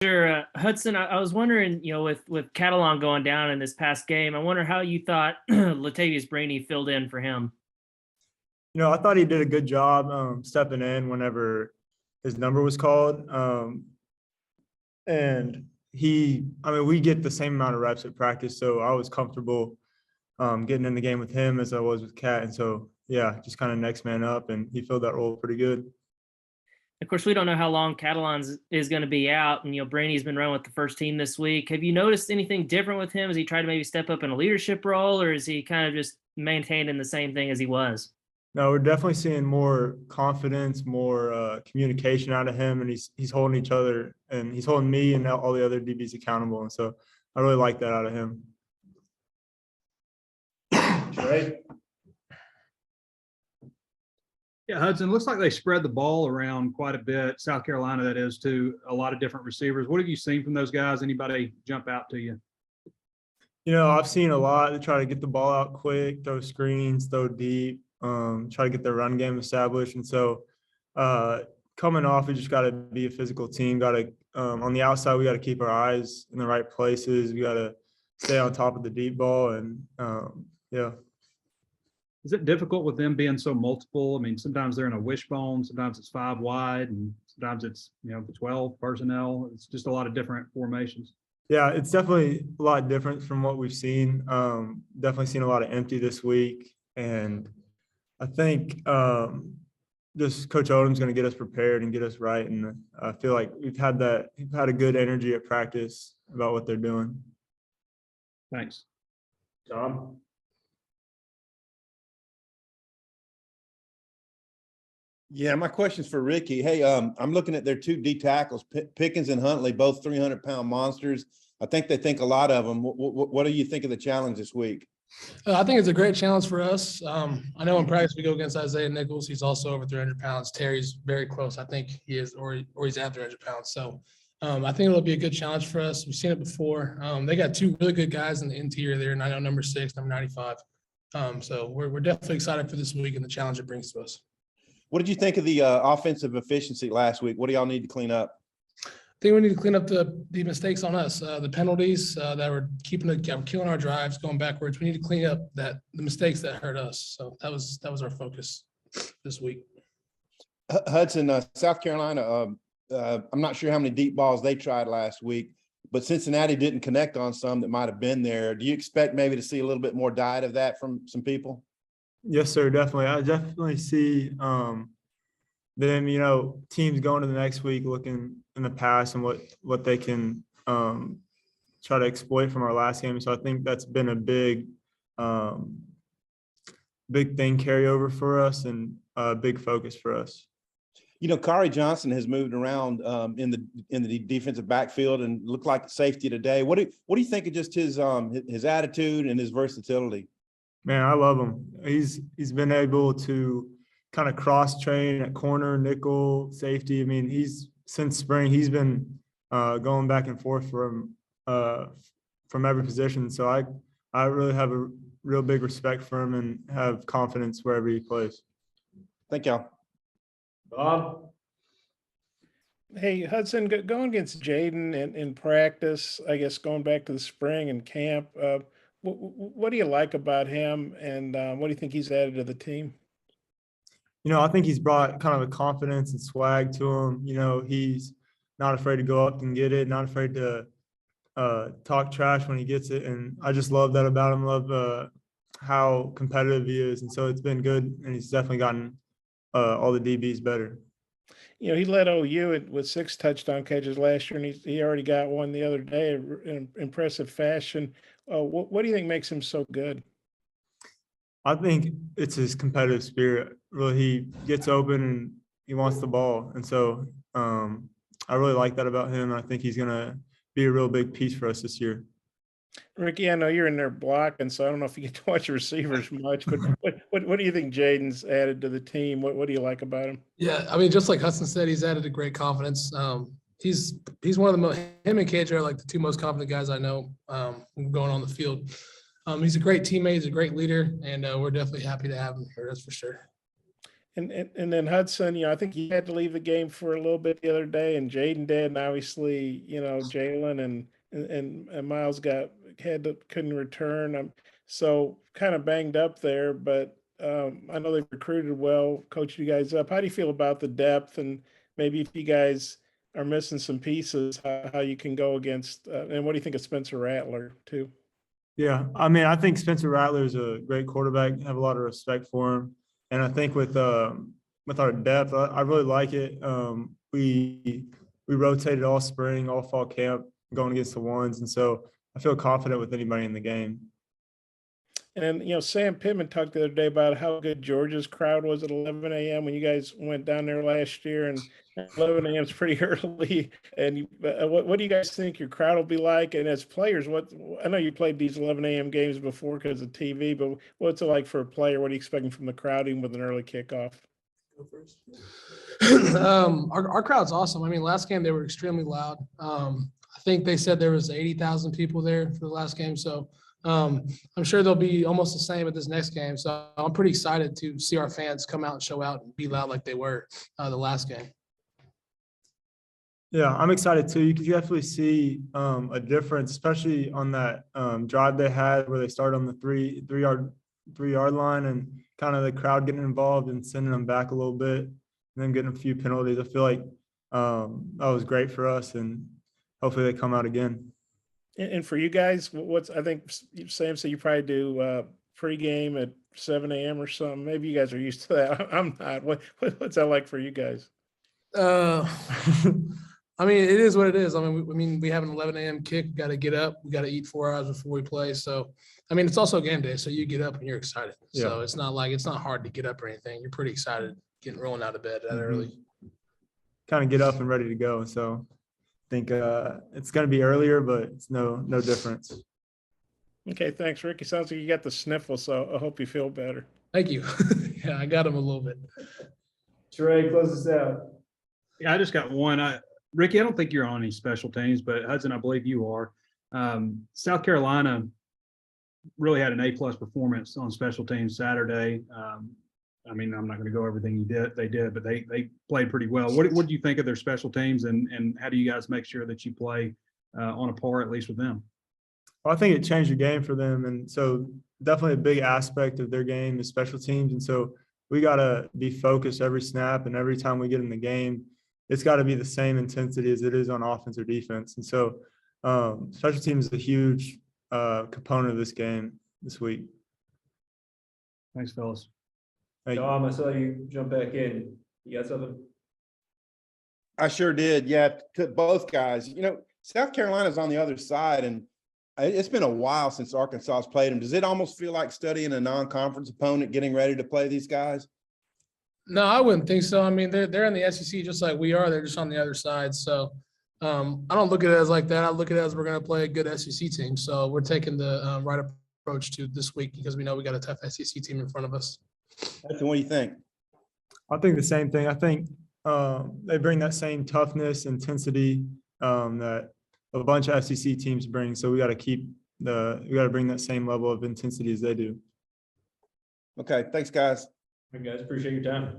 Sure. Hudson, I was wondering, with Catalan going down in this past game, I wonder how you thought Latavius Brainy filled in for him. I thought he did a good job stepping in whenever his number was called. And we get the same amount of reps at practice, so I was comfortable getting in the game with him as I was with Cat. And so, yeah, just kind of next man up, and he filled that role pretty good. Of course, we don't know how long Catalan is going to be out, and Brady's been running with the first team this week. Have you noticed anything different with him? Has he tried to maybe step up in a leadership role, or is he kind of just maintaining the same thing as he was? No, we're definitely seeing more confidence, more communication out of him, and he's holding each other, and he's holding me and all the other DBs accountable. And so I really like that out of him. Right. Yeah, Hudson, looks like they spread the ball around quite a bit. South Carolina, that is, to a lot of different receivers. What have you seen from those guys? Anybody jump out to you? I've seen a lot to try to get the ball out quick, throw screens, throw deep, try to get their run game established. And so coming off, we just got to be a physical team. Got to on the outside, we got to keep our eyes in the right places. We got to stay on top of the deep ball, and yeah. Is it difficult with them being so multiple? I mean, sometimes they're in a wishbone, sometimes it's 5 wide, and sometimes it's, the 12 personnel. It's just a lot of different formations. Yeah, it's definitely a lot different from what we've seen. Definitely seen a lot of empty this week. And I think just Coach Odom's going to get us prepared and get us right. And I feel like we've had a good energy at practice about what they're doing. Thanks. Tom? Yeah, my question's for Ricky. Hey, I'm looking at their 2 D tackles, Pickens and Huntley, both 300-pound monsters. I think they think a lot of them. What do you think of the challenge this week? I think it's a great challenge for us. I know in practice we go against Isaiah Nichols. He's also over 300 pounds. Terry's very close. I think he is, or he's at 300 pounds. So I think it'll be a good challenge for us. We've seen it before. They got 2 really good guys in the interior there, and I know number 6, number 95. So we're definitely excited for this week and the challenge it brings to us. What did you think of the offensive efficiency last week? What do y'all need to clean up? I think we need to clean up the mistakes on us, the penalties that were killing our drives, going backwards. We need to clean up the mistakes that hurt us. So that was our focus this week. Hudson, South Carolina, I'm not sure how many deep balls they tried last week, but Cincinnati didn't connect on some that might have been there. Do you expect maybe to see a little bit more diet of that from some people? Yes, sir, definitely. I definitely see them, teams going to the next week looking in the past and what they can try to exploit from our last game. So I think that's been a big thing carryover for us and a big focus for us. Kari Johnson has moved around in the defensive backfield and looked like safety today. What do you think of just his attitude and his versatility? Man, I love him. He's been able to kind of cross train at corner, nickel, safety. I mean, since spring he's been going back and forth from every position. So I really have a real big respect for him and have confidence wherever he plays. Thank y'all. Bob? Hey, Hudson, going against Jaden in practice, I guess going back to the spring and camp, what do you like about him, and what do you think he's added to the team? I think he's brought kind of a confidence and swag to him. He's not afraid to go up and get it, not afraid to talk trash when he gets it. And I just love that about him, love how competitive he is. And so it's been good, and he's definitely gotten all the DBs better. He led OU with 6 touchdown catches last year, and he already got one the other day in impressive fashion. What do you think makes him so good? I think it's his competitive spirit. Really, he gets open and he wants the ball. And so I really like that about him. I think he's going to be a real big piece for us this year. Ricky, I know you're in there blocking, so I don't know if you get to watch receivers much, but what do you think Jaden's added to the team? What do you like about him? Yeah, I mean, just like Hudson said, he's added a great confidence. He's one of him and KJ are like the 2 most confident guys I know going on the field. He's a great teammate, he's a great leader, and we're definitely happy to have him here, that's for sure. And then Hudson, I think he had to leave the game for a little bit the other day, and Jaden did, and obviously, Jalen and Miles couldn't return. So kind of banged up there, but I know they've recruited well, coached you guys up. How do you feel about the depth, and maybe if you guys are missing some pieces, how you can go against? And what do you think of Spencer Rattler too? Yeah, I mean, I think Spencer Rattler is a great quarterback. I have a lot of respect for him, and I think with our depth, I really like it. We rotated all spring, all fall camp, going against the ones, and so I feel confident with anybody in the game. And Sam Pittman talked the other day about how good Georgia's crowd was at 11 a.m. when you guys went down there last year, and 11 a.m. is pretty early. And what do you guys think your crowd will be like? And as players, I know you played these 11 a.m. games before because of TV, but what's it like for a player? What are you expecting from the crowd, even with an early kickoff? Go first. Our crowd's awesome. I mean, last game they were extremely loud. I think they said there was 80,000 people there for the last game, so. I'm sure they'll be almost the same at this next game. So I'm pretty excited to see our fans come out and show out and be loud like they were the last game. Yeah, I'm excited too. You can definitely see a difference, especially on that drive they had where they started on the three-yard line, and kind of the crowd getting involved and sending them back a little bit, and then getting a few penalties. I feel like that was great for us, and hopefully they come out again. And for you guys, I think Sam said you probably do pregame at 7 a.m. or something. Maybe you guys are used to that. I'm not. What's that like for you guys? I mean, it is what it is. I mean, we have an 11 a.m. kick. Got to get up. We got to eat 4 hours before we play. So, I mean, it's also game day. So you get up and you're excited. Yeah. So it's not hard to get up or anything. You're pretty excited getting rolling out of bed that early. Kind of get up and ready to go. So I think it's going to be earlier, but it's no difference. Okay, thanks, Ricky. Sounds like you got the sniffle, so I hope you feel better. Thank you. Yeah, I got him a little bit. Trey, close us out. Yeah, I just got one. Ricky, I don't think you're on any special teams, but Hudson, I believe you are. South Carolina really had an A+ performance on special teams Saturday. I mean, I'm not going to go everything they did, but they played pretty well. What do you think of their special teams, and how do you guys make sure that you play on a par at least with them? Well, I think it changed the game for them, and so definitely a big aspect of their game is special teams, and so we got to be focused every snap, and every time we get in the game, it's got to be the same intensity as it is on offense or defense. And so special teams is a huge component of this game this week. Thanks, fellas. Dom, I saw you jump back in. You got something? I sure did. Yeah, to both guys. South Carolina's on the other side, and it's been a while since Arkansas has played them. Does it almost feel like studying a non-conference opponent, getting ready to play these guys? No, I wouldn't think so. I mean, they're in the SEC just like we are. They're just on the other side. So I don't look at it as like that. I look at it as we're going to play a good SEC team. So we're taking the right approach to this week because we know we got a tough SEC team in front of us. Hudson, what do you think? I think the same thing. I think they bring that same toughness, intensity that a bunch of SEC teams bring. So we got to bring that same level of intensity as they do. Okay, thanks, guys. All right, guys, appreciate your time.